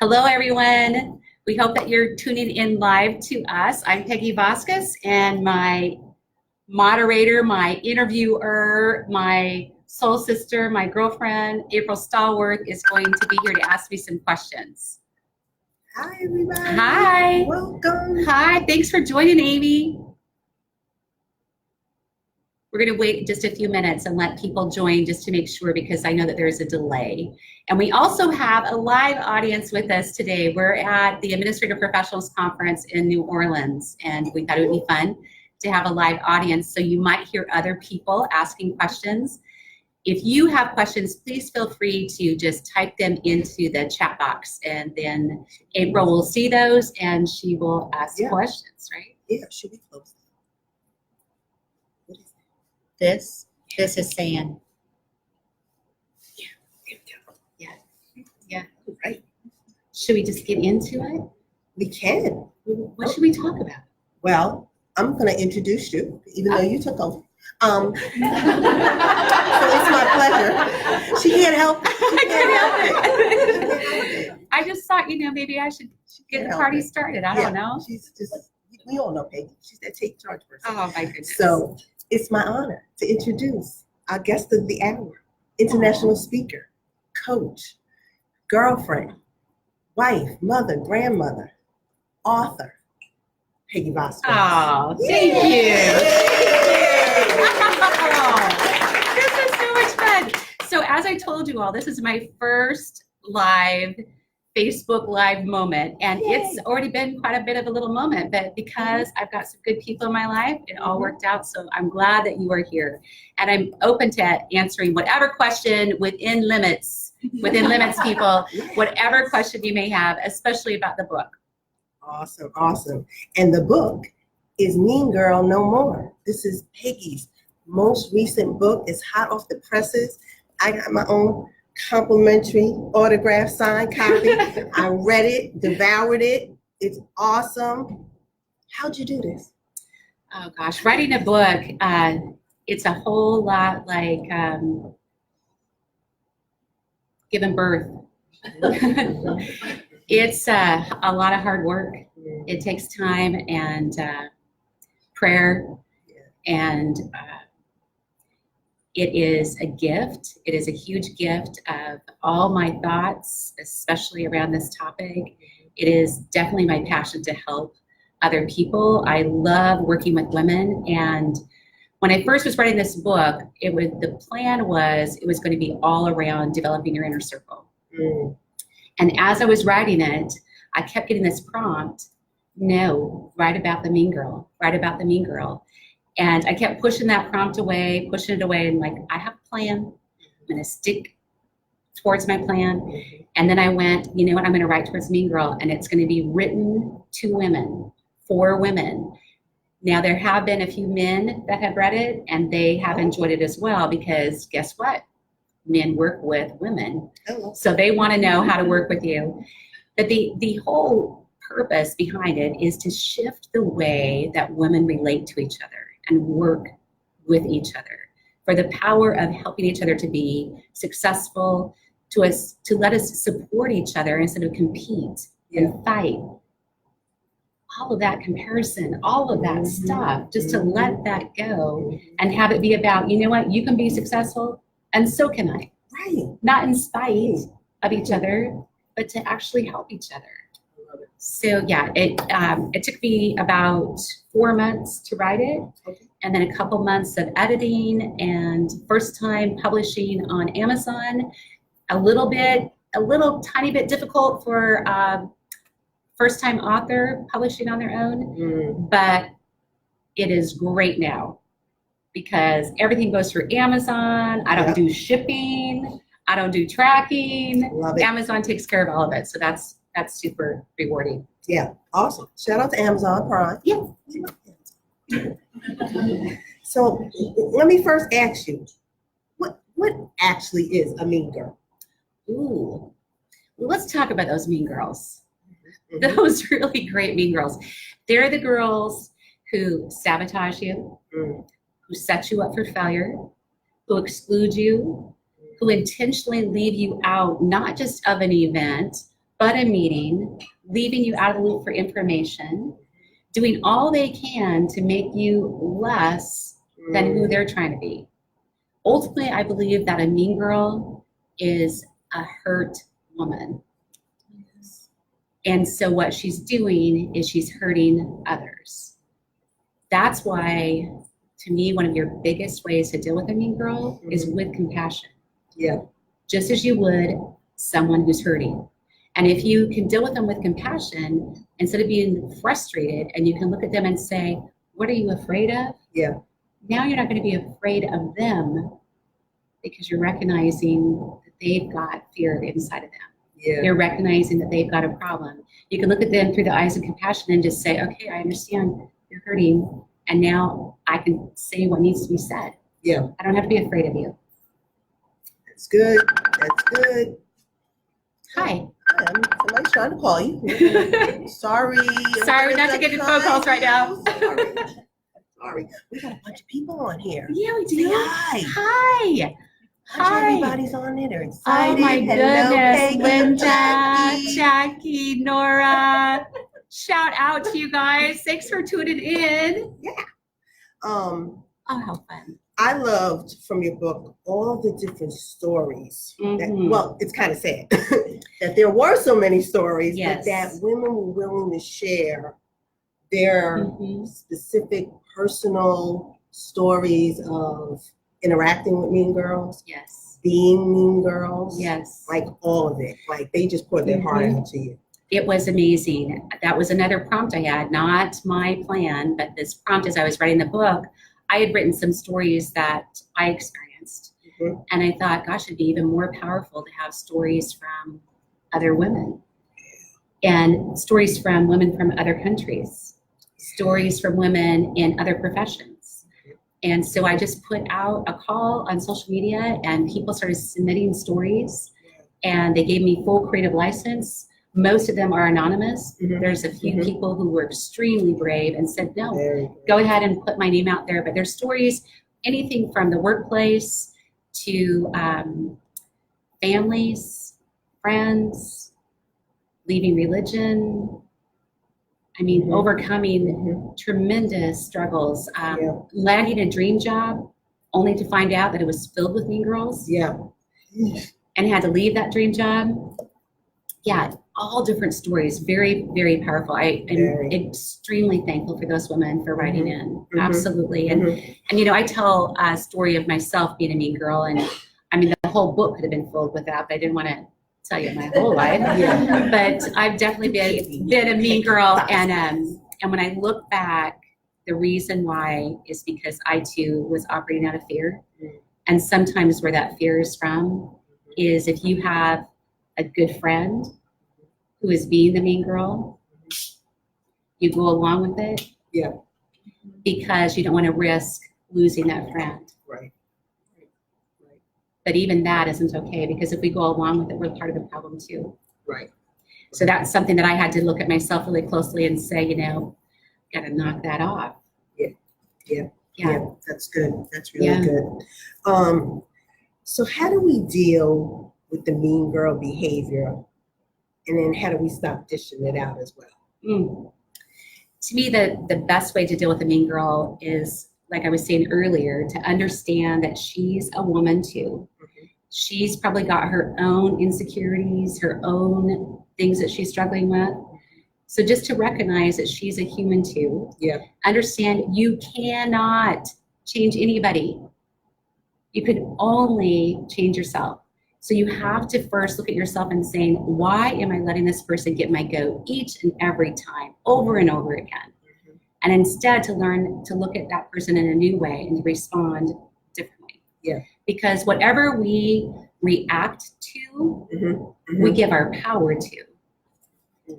Hello, everyone. We hope that you're tuning in live to us. I'm Peggy Vasquez, and my moderator, my interviewer, my soul sister, my girlfriend, April Stallworth, is going to be here to ask me some questions. Hi, everybody. Hi. Welcome. Hi. Thanks for joining, Amy. We're going to wait just a few minutes and let people join just to make sure, because I know that there's a delay. And we also have a live audience with us today. We're at the Administrative Professionals Conference in New Orleans, and we thought it would be fun to have a live audience. So you might hear other people asking questions. If you have questions, please feel free to just type them into the chat box, and then April will see those and she will ask questions, right? Yeah, should we close? This is saying. Yeah, there we go. Yeah. Right. Should we just get into it? We can. What should we talk about? Well, I'm going to introduce you, even though you took over. So it's my pleasure. She can't help it. I can't help it. I just thought, maybe I should get the party started. I don't know. She's just, we all know Peggy. She's that take charge person. Oh, my goodness. So it's my honor to introduce our guest of the hour, international speaker, coach, girlfriend, wife, mother, grandmother, author, Peggy Vasquez. Oh, thank you. This is so much fun. So as I told you all, this is my first live Facebook Live moment, and it's already been quite a bit of a little moment, but because I've got some good people in my life, it all worked out. So I'm glad that you are here, and I'm open to answering whatever question within limits, people, whatever question you may have, especially about the book. Awesome. And the book is Mean Girl No More. This is Peggy's most recent book. It's hot off the presses. I got my own complimentary autograph signed copy. I read it, devoured it. It's awesome. How'd you do this? Oh gosh, writing a book, it's a whole lot like giving birth. It's a lot of hard work. It takes time and prayer, and it is a gift. It is a huge gift of all my thoughts, especially around this topic. It is definitely my passion to help other people. I love working with women, and when I first was writing this book, the plan was it was going to be all around developing your inner circle. And as I was writing it, I kept getting this prompt, no, write about the mean girl, write about the mean girl. And I kept pushing that prompt away, and like, I have a plan. I'm going to stick towards my plan. And then I went, you know what, I'm going to write towards Mean Girl, and it's going to be written to women, for women. Now, there have been a few men that have read it, and they have enjoyed it as well, because guess what? Men work with women. So they want to know how to work with you. But the whole purpose behind it is to shift the way that women relate to each other and work with each other, for the power of helping each other to be successful, to let us support each other instead of compete and fight. All of that comparison, all of that stuff, just to let that go and have it be about, you know what, you can be successful and so can I. Right. Not in spite of each other, but to actually help each other. So yeah, it took me about 4 months to write it, and then a couple months of editing, and first time publishing on Amazon. A little tiny bit difficult for first time author publishing on their own, but it is great now because everything goes through Amazon. I don't do shipping. I don't do tracking. Love it. Amazon takes care of all of it, so that's super rewarding. Yeah, awesome. Shout out to Amazon Prime. Yeah. So let me first ask you, what actually is a mean girl? Ooh, well, let's talk about those mean girls. Those really great mean girls. They're the girls who sabotage you, who set you up for failure, who exclude you, who intentionally leave you out, not just of an event, but a meeting, leaving you out of the loop for information, doing all they can to make you less than who they're trying to be. Ultimately, I believe that a mean girl is a hurt woman. And so what she's doing is she's hurting others. That's why, to me, one of your biggest ways to deal with a mean girl is with compassion. Yeah. Just as you would someone who's hurting. And if you can deal with them with compassion, instead of being frustrated, and you can look at them and say, what are you afraid of? Yeah. Now you're not going to be afraid of them because you're recognizing that they've got fear inside of them. Yeah. You're recognizing that they've got a problem. You can look at them through the eyes of compassion and just say, okay, I understand you're hurting. And now I can say what needs to be said. Yeah. I don't have to be afraid of you. That's good. That's good. Hi. Somebody's trying to call you. Sorry. Sorry, not to get the phone calls right now. Sorry. We got a bunch of people on here. Yeah, we Say do. hi. Hi. Hi. Everybody's on it. They're excited. Oh my Hello, goodness, Peggy, Linda, Jackie, Nora. Shout out to you guys. Thanks for tuning in. Yeah. Oh, how fun. I loved from your book all the different stories. That, well, it's kind of sad that there were so many stories, but that women were willing to share their specific personal stories of interacting with mean girls, being mean girls, like all of it. Like they just poured their heart out to you. It was amazing. That was another prompt I had, not my plan, but this prompt as I was writing the book. I had written some stories that I experienced, and I thought, gosh, it'd be even more powerful to have stories from other women and stories from women from other countries, stories from women in other professions. And so I just put out a call on social media and people started submitting stories and they gave me full creative license. Most of them are anonymous. There's a few people who were extremely brave and said, no, go ahead and put my name out there. But there's stories, anything from the workplace to families, friends, leaving religion. I mean, overcoming tremendous struggles, landing a dream job only to find out that it was filled with mean girls. And had to leave that dream job. All different stories, very, very powerful. I am extremely thankful for those women for writing in, absolutely. And you know, I tell a story of myself being a mean girl, and I mean, the whole book could have been filled with that, but I didn't want to tell you my whole life. But I've definitely been a mean girl, and when I look back, the reason why is because I too was operating out of fear, and sometimes where that fear is from is if you have a good friend who is being the mean girl, you go along with it because you don't want to risk losing that friend. But even that isn't okay, because if we go along with it, we're part of the problem too. So that's something that I had to look at myself really closely and say, you know, gotta knock that off. Yeah, that's good. That's really good. So how do we deal with the mean girl behavior? And then how do we stop dishing it out as well? To me, the best way to deal with a mean girl is, like I was saying earlier, to understand that she's a woman too. She's probably got her own insecurities, her own things that she's struggling with. So just to recognize that she's a human too. Understand you cannot change anybody. You can only change yourself. So you have to first look at yourself and saying, why am I letting this person get my goat each and every time, over and over again? And instead to learn to look at that person in a new way and to respond differently. Because whatever we react to, we give our power to.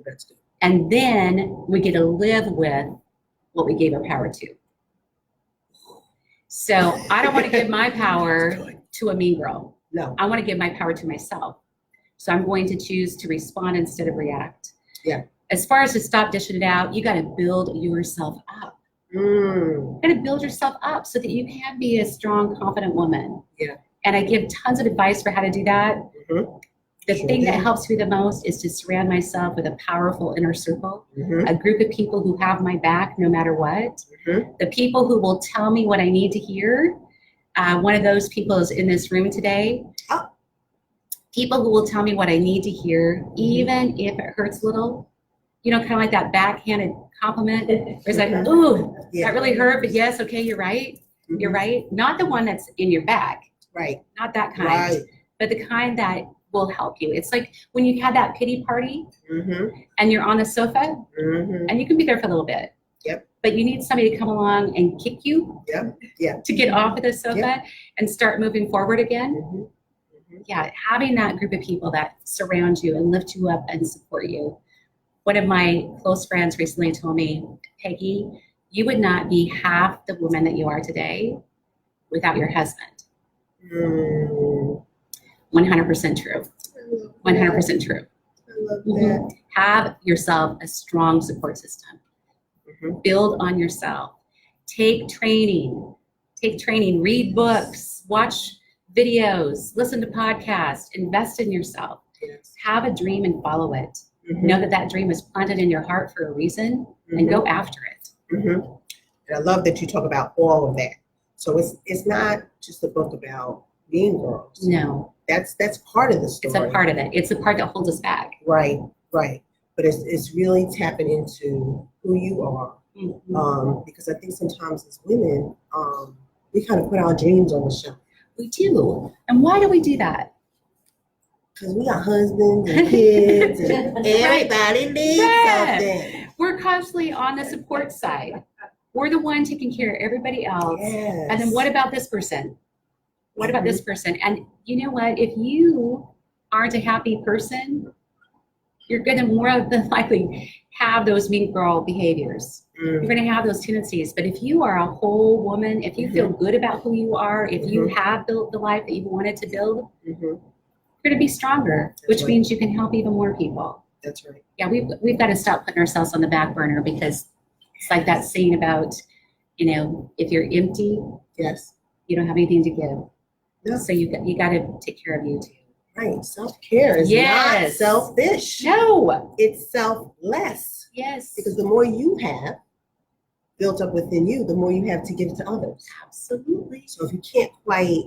That's good. And then we get to live with what we gave our power to. So I don't want to give my power to a mean girl. No. I want to give my power to myself. So I'm going to choose to respond instead of react. As far as to stop dishing it out, you got to build yourself up. You got to build yourself up so that you can be a strong, confident woman. And I give tons of advice for how to do that. The Sure thing that do. helps me the most is to surround myself with a powerful inner circle, Mhm. a group of people who have my back no matter what, Mhm. the people who will tell me what I need to hear. One of those people is in this room today. Oh. People who will tell me what I need to hear, even if it hurts a little. You know, kind of like that backhanded compliment. Where it's like, Mhm. ooh, Yeah. that really hurt, but yes, okay, you're right. You're Mhm. right. Not the one that's in your back, Right. not that kind, Right. but the kind that will help you. It's like when you had that pity party Mhm. and you're on the sofa Mhm. and you can be there for a little bit. Yep. But you need somebody to come along and kick you Yep. Yeah. to get off of the sofa Yep. and start moving forward again. Mhm. Mhm. Yeah, having that group of people that surround you and lift you up and support you. One of my close friends recently told me, Peggy, you would not be half the woman that you are today without your husband. Mm. 100% true. I love that. 100% true. I love Mhm. that. Have yourself a strong support system. Mhm. Build on yourself. Take training. Take training. Read books. Watch videos. Listen to podcasts. Invest in yourself. Yes. Have a dream and follow it. Mhm. Know that that dream is planted in your heart for a reason and go after it. Mhm. And I love that you talk about all of that. So it's not just a book about Mean Girls. No, That's part of the story. it's a part of it. It's the part that holds us back. Right. Right. But it's really tapping into who you are. Mhm. Because I think sometimes as women, we kind of put our dreams on the shelf We do. And why do we do that? because we got husbands and kids and everybody needs Yeah. something. We're constantly on the support side. We're the one taking care of everybody else. Yes. And then what about this person? What about this person? And you know what? If you aren't a happy person, you're going to more than likely have those mean girl behaviors. You're Mm. going to have those tendencies. But if you are a whole woman, if you feel good about who you are, if you have built the life that you wanted to build, Mhm. you're going to be stronger, which right. means you can help even more people. That's right. Yeah, we've got to stop putting ourselves on the back burner because it's like that saying about, you know, if you're empty, Yes. you don't have anything to give. No. So you got to take care of you too. Right. Self-care is not Yes. selfish. No. It's selfless. Yes. Because the more you have built up within you, the more you have to give to others. Absolutely. So if you can't quite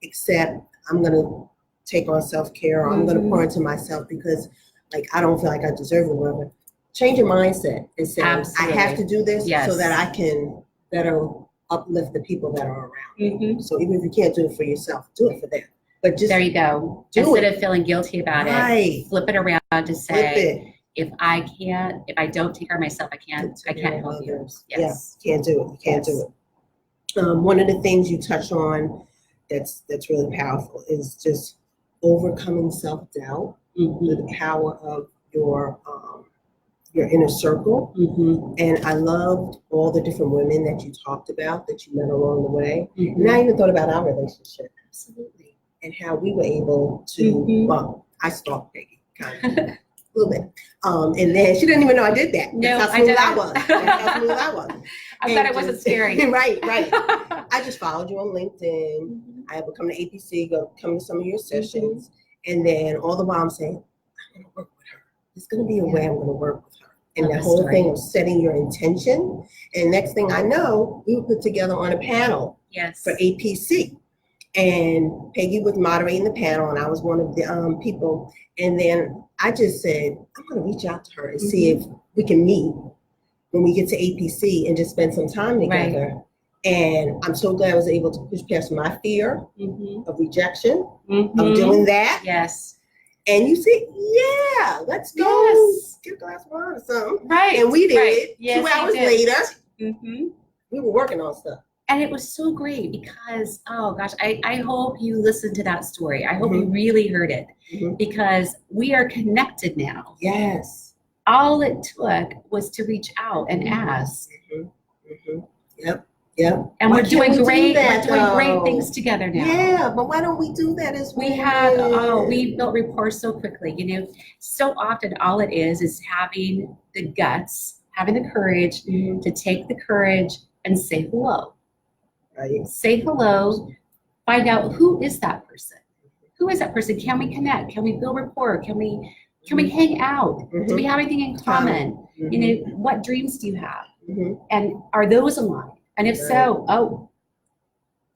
accept, I'm going to take on self-care or I'm going to pour into myself because like I don't feel like I deserve it, whatever. Change your mindset and say, Absolutely. I have to do this Yes. so that I can better uplift the people that are around me. Mm-hmm. So even if you can't do it for yourself, do it for them. But just There you go. do Instead it. of feeling guilty about Right. it, flip it around to Flip say, it. if I don't take care of myself, I can't help you. Others. Yes. Yeah, can't do it. You can't Yes. do it. One of the things you touch on that's really powerful is just overcoming self-doubt, Mm-hmm. the power of your inner circle. Mm-hmm. And I loved all the different women that you talked about that you met along the way. Mm-hmm. And I even thought about our relationship Absolutely. and how we were able to, well, I stalked Peggy, kind of, a little bit. And then she didn't even know I did that. No, That's how I smooth didn't. I was. That's how smooth I was. I thought it wasn't scary. Right. I just followed you on LinkedIn. Mm-hmm. I would come to APC, come to some of your sessions. And then all the while I'm saying, I'm going to work with her. There's going to be a way I'm going to work with her. And Love that the whole story. thing of setting your intention. And next thing I know, we were put together on a panel Yes. for APC. And Peggy was moderating the panel and I was one of the people. And then I just said, I'm going to reach out to her and see if we can meet when we get to APC and just spend some time together. Right. And I'm so glad I was able to push past my fear of rejection, of doing that. Yes. And you see, yeah, let's go get a glass of wine or something. Right. And we did. Right. Yes, 2 hours later, we were working on stuff. And it was so great because, oh gosh, I hope you listened to that story. I hope you really heard it because we are connected now. Yes. All it took was to reach out and ask. Yep. And we're doing great. We're doing great things together now. Yeah, but why don't we do that as we have? Oh, we built rapport so quickly. You know, so often all it is having the guts, having the courage to take the courage and say hello. Right. Say hello. Find out who is that person. who is that person? Can we connect? Can we build rapport? Can we hang out? Do we have anything in common? You know, what dreams do you have? And are those aligned? And if so, oh,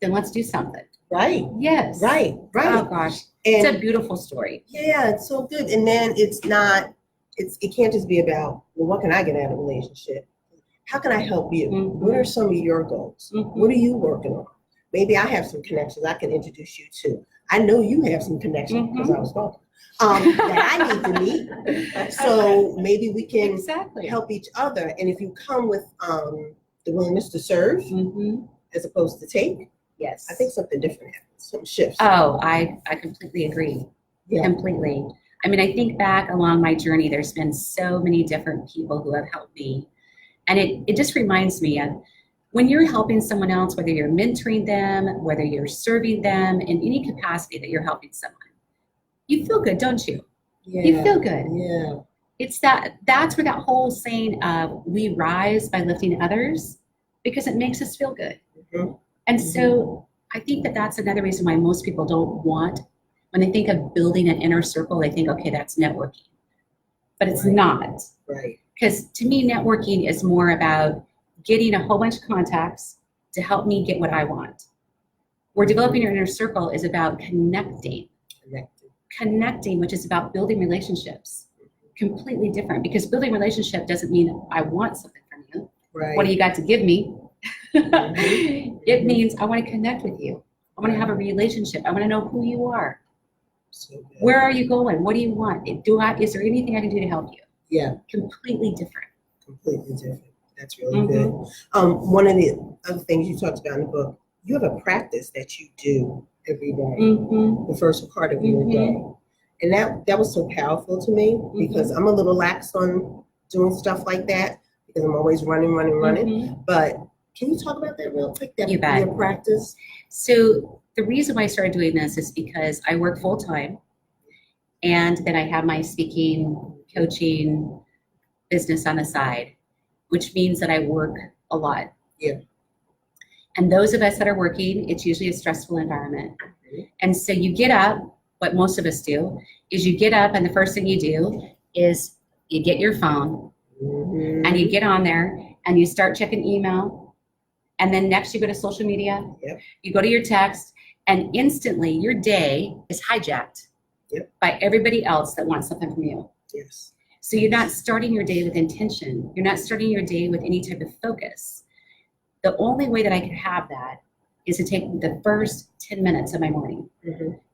then let's do something. Right. Yes. Right. Oh gosh, it's a beautiful story. Yeah, it's so good. And then it can't just be about, well, what can I get out of a relationship? How can I help you? What are some of your goals? What are you working on? Maybe I have some connections I can introduce you to. I know you have some connections because I was talking. That I need to meet. So maybe we can help each other. And if you come with the willingness to serve as opposed to take, I think something different happens, some shifts. Oh, I completely agree. Completely. I mean, I think back along my journey, there's been so many different people who have helped me. And it just reminds me of when you're helping someone else, whether you're mentoring them, whether you're serving them in any capacity that you're helping someone, you feel good, don't you? You feel good. It's that's where that whole saying of we rise by lifting others, because it makes us feel good. And so I think that that's another reason why most people don't want, when they think of building an inner circle, they think, okay, that's networking. But it's not. Right. Because to me, networking is more about getting a whole bunch of contacts to help me get what I want. Where developing your inner circle is about connecting, which is about building relationships. Completely different, because building relationship doesn't mean I want something from you. Right. What do you got to give me? It means I want to connect with you. I want to have a relationship. I want to know who you are. So where are you going? What do you want? Is there anything I can do to help you? Yeah. Completely different. Completely different. That's really good. One of the other things you talked about in the book, you have a practice that you do every day, the first part of your day. And that was so powerful to me, because I'm a little lax on doing stuff like that, because I'm always running. But can you talk about that real quick, your practice? So the reason why I started doing this is because I work full time, and then I have my speaking, coaching business on the side, which means that I work a lot. Yeah. And those of us that are working, it's usually a stressful environment. And so you get up, what most of us do, is you get up and the first thing you do is you get your phone and you get on there and you start checking email. And then next you go to social media, you go to your text, and instantly your day is hijacked by everybody else that wants something from you. Yes. So you're not starting your day with intention. You're not starting your day with any type of focus. The only way that I could have that is to take the first 10 minutes of my morning.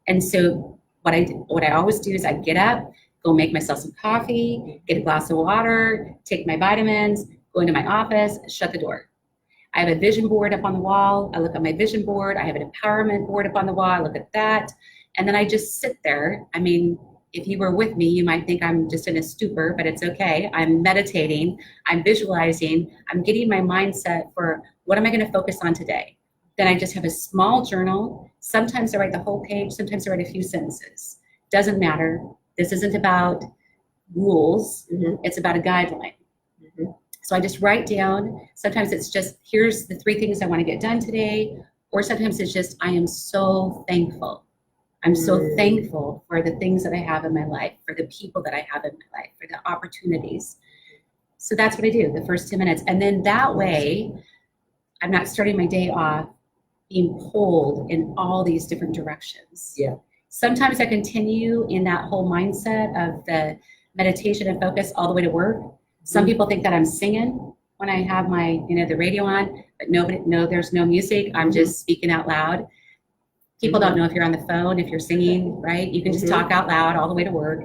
And so what I always do is I get up, go make myself some coffee, get a glass of water, take my vitamins, go into my office, shut the door. I have a vision board up on the wall. I look at my vision board. I have an empowerment board up on the wall. I look at that. And then I just sit there. I mean, if you were with me, you might think I'm just in a stupor, but it's okay. I'm meditating, I'm visualizing, I'm getting my mindset for what am I going to focus on today. Then I just have a small journal. Sometimes I write the whole page, sometimes I write a few sentences. Doesn't matter. This isn't about rules. It's about a guideline. So I just write down. Sometimes it's just, here's the 3 things I want to get done today. Or sometimes it's just, I am so thankful. I'm so thankful for the things that I have in my life, for the people that I have in my life, for the opportunities. So that's what I do, the first 10 minutes. And then that way, I'm not starting my day off being pulled in all these different directions. Yeah. Sometimes I continue in that whole mindset of the meditation and focus all the way to work. Some people think that I'm singing when I have my, the radio on, but there's no music. I'm just speaking out loud. People don't know if you're on the phone, if you're singing, right? You can just talk out loud all the way to work.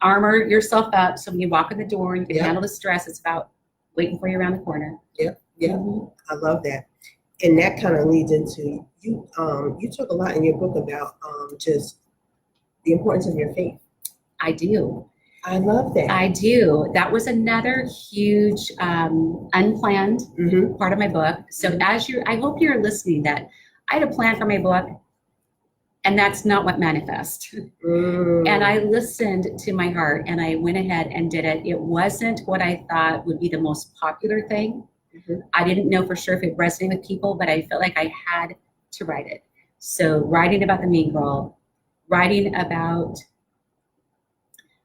Armor yourself up so when you walk in the door, you can handle the stress. It's about waiting for you around the corner. I love that. And that kind of leads into, you talk a lot in your book about just the importance of your faith. I do. I love that. I do. That was another huge unplanned part of my book. So I hope you're listening that I had a plan for my book, and that's not what manifest. And I listened to my heart and I went ahead and did it. It wasn't what I thought would be the most popular thing. I didn't know for sure if it resonated with people, but I felt like I had to write it. So writing about the mean girl writing about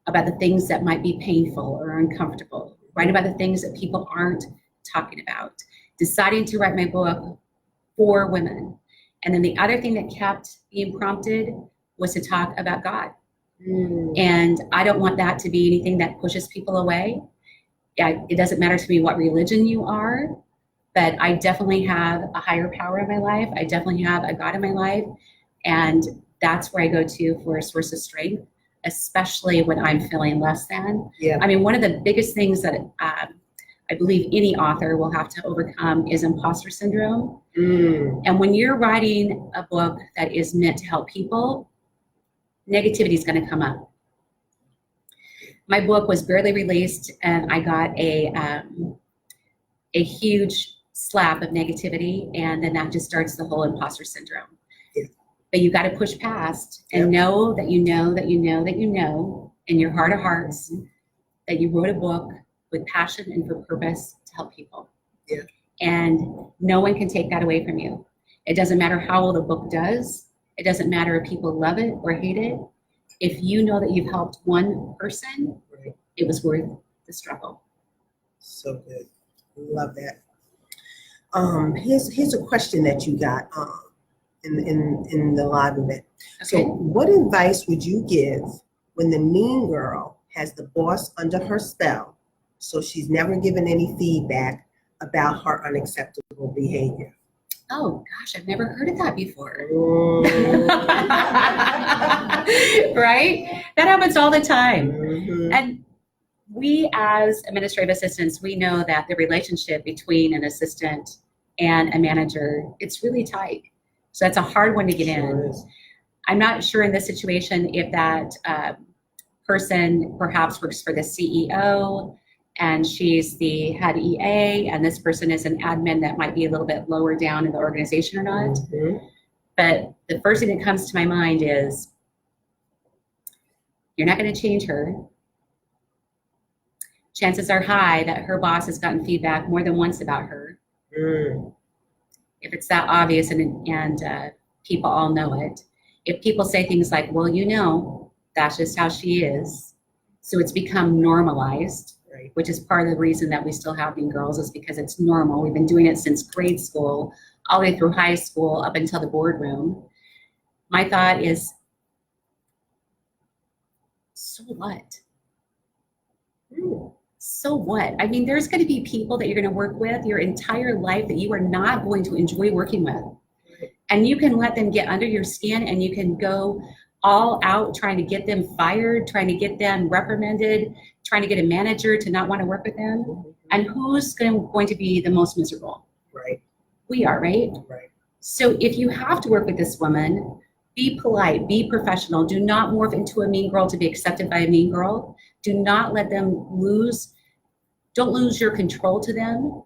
the things that might be painful or uncomfortable, writing about the things that people aren't talking about, deciding to write my book for women. And then the other thing that kept being prompted was to talk about God. And I don't want that to be anything that pushes people away. It doesn't matter to me what religion you are, but I definitely have a higher power in my life. I definitely have a God in my life. And that's where I go to for a source of strength, especially when I'm feeling less than. Yeah. I mean, one of the biggest things that I believe any author will have to overcome is imposter syndrome. And when you're writing a book that is meant to help people, negativity is going to come up. My book was barely released, and I got a huge slap of negativity, and then that just starts the whole imposter syndrome. Yeah. But you got to push past and know that you know that you know that you know in your heart of hearts that you wrote a book with passion and for purpose to help people. Yeah. And no one can take that away from you. It doesn't matter how well the book does. It doesn't matter if people love it or hate it. If you know that you've helped one person, it was worth the struggle. So good. Love that. Here's a question that you got in the live event. Okay. So what advice would you give when the mean girl has the boss under her spell, so she's never given any feedback about her unacceptable behavior? Oh gosh, I've never heard of that before. Right? That happens all the time. And we as administrative assistants, we know that the relationship between an assistant and a manager, it's really tight. So that's a hard one to get in. I'm not sure in this situation if that person perhaps works for the CEO and she's the head EA, and this person is an admin that might be a little bit lower down in the organization or not. But the first thing that comes to my mind is, you're not going to change her. Chances are high that her boss has gotten feedback more than once about her. If it's that obvious and people all know it. If people say things like, well, you know, that's just how she is. So it's become normalized. Right. Which is part of the reason that we still have mean girls, is because it's normal. We've been doing it since grade school, all the way through high school, up until the boardroom. My thought is, so what? So what? I mean, there's going to be people that you're going to work with your entire life that you are not going to enjoy working with. Right. And you can let them get under your skin, and you can go all out trying to get them fired, trying to get them reprimanded, trying to get a manager to not want to work with them. And who's going to be the most miserable? Right. We are, right? Right. So if you have to work with this woman, be polite, be professional. Do not morph into a mean girl to be accepted by a mean girl. Do not let them don't lose your control to them.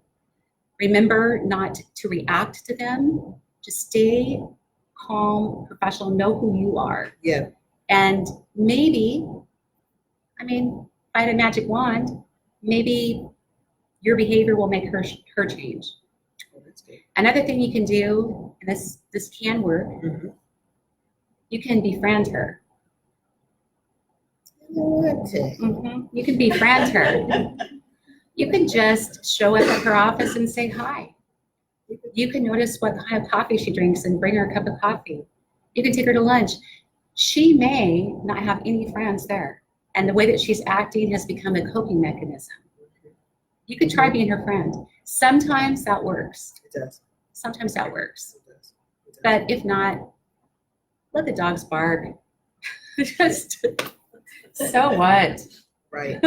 Remember not to react to them. Just stay calm, professional, know who you are. Yeah. And maybe, I mean, if I had a magic wand, maybe your behavior will make her change. Oh, that's good. Another thing you can do, and this can work, you can befriend her. You can befriend her. You can just show up at her office and say hi. You can notice what kind of coffee she drinks and bring her a cup of coffee. You can take her to lunch. She may not have any friends there, and the way that she's acting has become a coping mechanism. You can try being her friend. Sometimes that works. It does. Sometimes that works. It does. But if not, let the dogs bark. Just, so what? Right.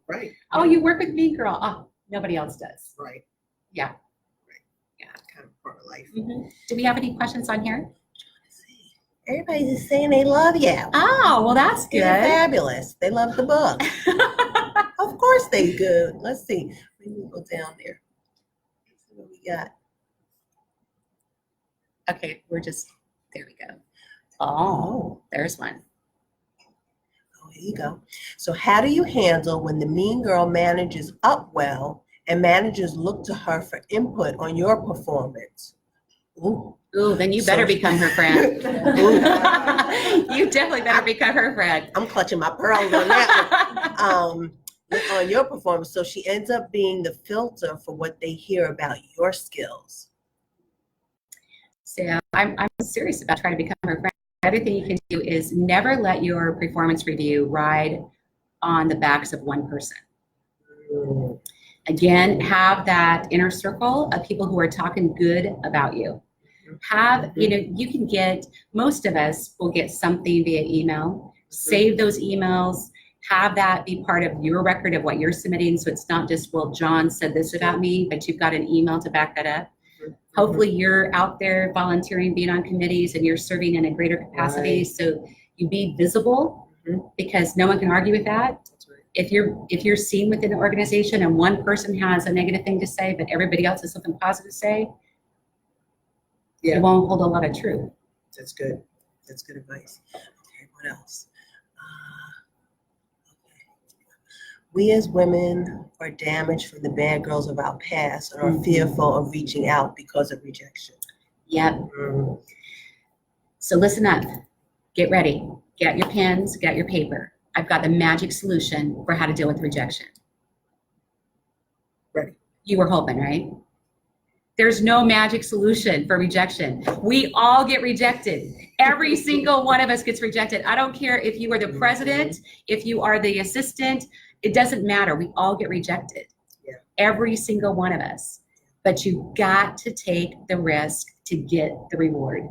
Right. Oh, you work with me, girl. Oh, nobody else does. Right. Yeah. Right. Yeah. Kind of part of life. Do we have any questions on here? Everybody's just saying they love you. Oh, well, that's good. You're fabulous. They love the book. Of course they good. Let's see. Let me go down there. Let's see what we got. Okay, there we go. Oh, there's one. Oh, here you go. So how do you handle when the mean girl manages up well and managers look to her for input on your performance? Ooh. Ooh, then you better become her friend. You definitely better become her friend. I'm clutching my pearls on that one. On your performance, so she ends up being the filter for what they hear about your skills. So I'm serious about trying to become her friend. The other thing you can do is never let your performance review ride on the backs of one person. Again, have that inner circle of people who are talking good about you. Have, you can get, most of us will get something via email. Save those emails. Have that be part of your record of what you're submitting. So it's not just, well, John said this about me, but you've got an email to back that up. Hopefully you're out there volunteering, being on committees, and you're serving in a greater capacity. Right. So you be visible, because no one can argue with that. Right. If you're seen within the organization and one person has a negative thing to say, but everybody else has something positive to say, it won't hold a lot of truth. That's good. That's good advice. Okay, what else? We as women are damaged from the bad girls of our past and are fearful of reaching out because of rejection. Yep. So listen up. Get ready. Get your pens, get your paper. I've got the magic solution for how to deal with rejection. Ready. You were hoping, right? There's no magic solution for rejection. We all get rejected. Every single one of us gets rejected. I don't care if you are the president, if you are the assistant, it doesn't matter. We all get rejected. Yeah. Every single one of us. But you got to take the risk to get the reward.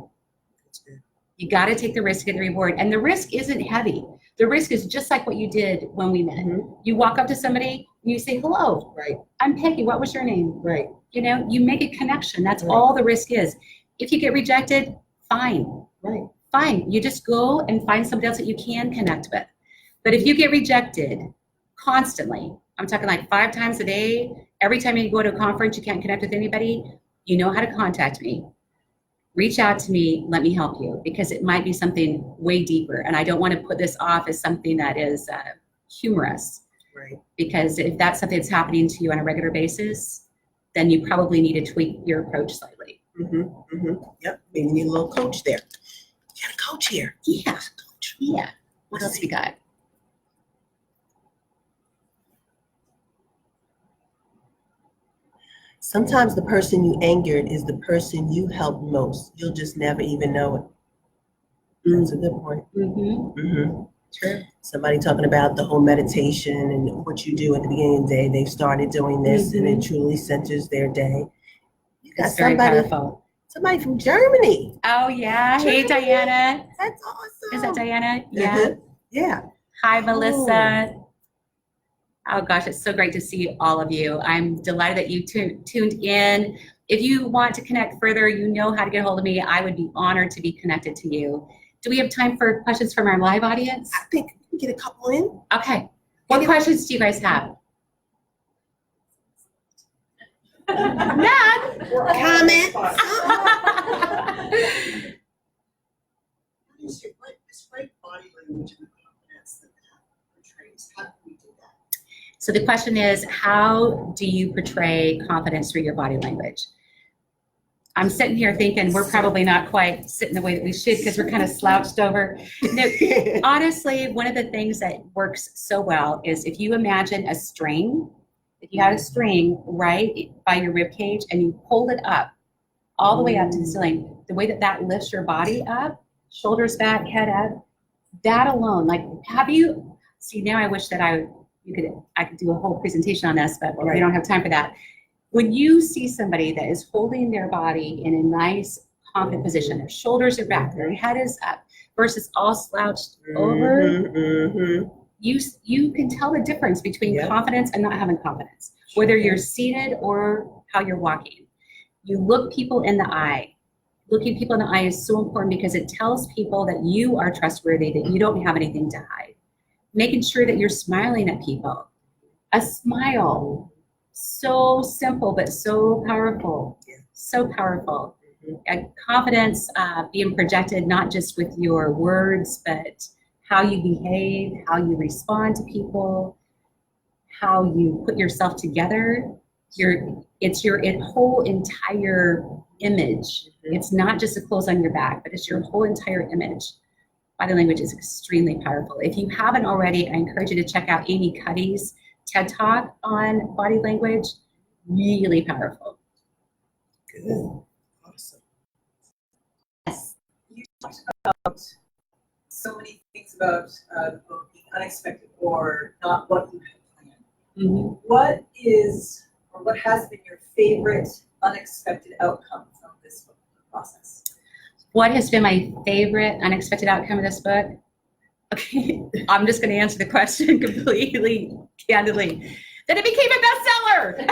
That's good. You got to take the risk to get the reward. And the risk isn't heavy. The risk is just like what you did when we met. You walk up to somebody and you say, hello. Right. I'm Peggy. What was your name? Right. You make a connection. That's all the risk is. If you get rejected, fine. Right. Fine. You just go and find somebody else that you can connect with. But if you get rejected constantly, I'm talking like 5 times a day, every time you go to a conference, you can't connect with anybody, you know how to contact me. Reach out to me, let me help you, because it might be something way deeper. And I don't want to put this off as something that is humorous. Right. Because if that's something that's happening to you on a regular basis, then you probably need to tweak your approach slightly. Yep, maybe you need a little coach there. You got a coach here. Yeah. Coach. Yeah. What else we got? Sometimes the person you angered is the person you helped most. You'll just never even know it. That's a good point. True. Somebody talking about the whole meditation and what you do at the beginning of the day. They've started doing this and it truly centers their day. You got somebody from Germany. Oh yeah. Germany. Hey Diana. That's awesome. Is that Diana? Yeah. Yeah. Hi Melissa. Oh gosh, it's so great to see all of you. I'm delighted that you tuned in. If you want to connect further, you know how to get a hold of me. I would be honored to be connected to you. Do we have time for questions from our live audience? I think we can get a couple in. Okay. What questions do you guys have? None. Comments? Describe body language and confidence that portrays. How do we do that? So the question is, how do you portray confidence through your body language? I'm sitting here thinking we're probably not quite sitting the way that we should because we're kind of slouched over. No, honestly, one of the things that works so well is if you imagine a string, if you had a string right by your rib cage and you pulled it up all the way up to the ceiling, the way that that lifts your body up, shoulders back, head up, that alone, like now I wish that I could do a whole presentation on this, but we don't have time for that. When you see somebody that is holding their body in a nice, confident position, their shoulders are back, their head is up, versus all slouched over, you can tell the difference between confidence and not having confidence, whether you're seated or how you're walking. You look people in the eye. Looking people in the eye is so important because it tells people that you are trustworthy, that you don't have anything to hide. Making sure that you're smiling at people. A smile. So simple, but so powerful. So powerful. And confidence being projected not just with your words, but how you behave, how you respond to people, how you put yourself together. it's your whole entire image. It's not just the clothes on your back, but it's your whole entire image. Body language is extremely powerful. If you haven't already, I encourage you to check out Amy Cuddy's TED Talk on body language. Really powerful. Good. Awesome. Yes. You talked about so many things about the book being unexpected or not what you had planned. Mm-hmm. What is, or what has been your favorite unexpected outcome from this book process? What has been my favorite unexpected outcome of this book? Okay, I'm just going to answer the question completely candidly. That it became a bestseller.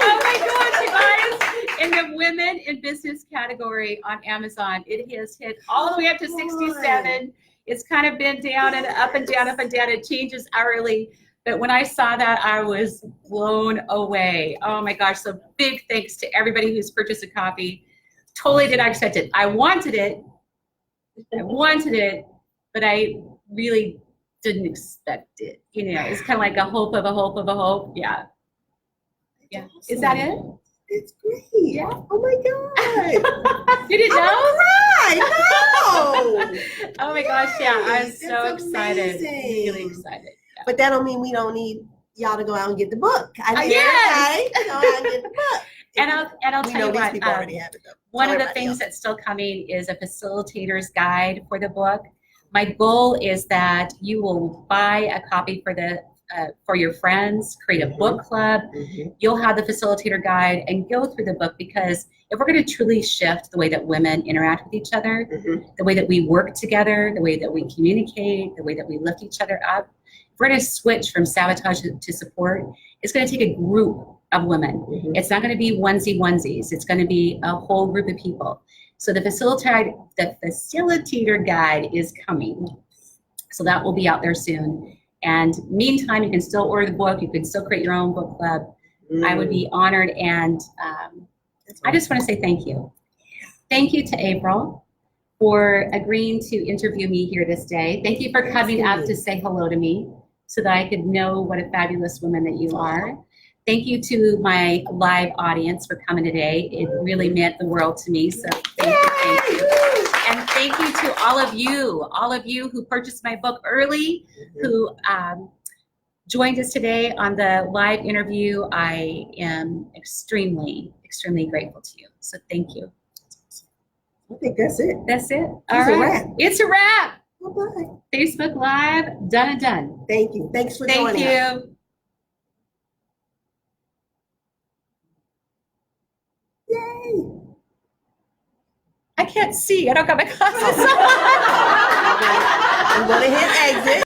Oh my gosh, you guys! In the women in business category on Amazon, it has hit all the way up to 67. It's kind of been down and up and down, up and down. It changes hourly. But when I saw that, I was blown away. Oh my gosh, so big thanks to everybody who's purchased a copy. Totally did not expect it. I wanted it, but I really didn't expect it. You know, it's kind of like a hope of a hope of a hope. Yeah. Yeah. Is that it? It's great. Yeah. Oh my God. You didn't know? No. Oh my gosh, yeah. I'm Yes, so that's excited. amazing. Really excited. Yeah. But that don't mean we don't need y'all to go out and get the book. I need Yes. everybody to go out and get the book. And I'll We tell know you these what, people already have it though. one Tell of the everybody things else. that's still coming is a facilitator's guide for the book. My goal is that you will buy a copy for your friends, create a book club. Mhm. You'll have the facilitator guide and go through the book, because if we're going to truly shift the way that women interact with each other, Mhm. the way that we work together, the way that we communicate, the way that we lift each other up, if we're going to switch from sabotage to support, it's going to take a group of women. Mhm. It's not going to be onesies. It's going to be a whole group of people. So the facilitator guide is coming. So that will be out there soon. And meantime, you can still order the book. You can still create your own book club. I would be honored. And I just want to say thank you. Thank you to April for agreeing to interview me here this day. Thank you for coming up to say hello to me so that I could know what a fabulous woman that you are. Thank you to my live audience for coming today. It really meant the world to me. So thank you. And thank you to all of you who purchased my book early, who joined us today on the live interview. I am extremely, extremely grateful to you. So thank you. I think that's it. That's it. It's All a right. wrap. It's a wrap. Bye-bye. Facebook Live, done and done. Thank you. Thanks for Thank joining us. you. Yay. I can't see. I don't got my glasses on. I'm going to hit exit.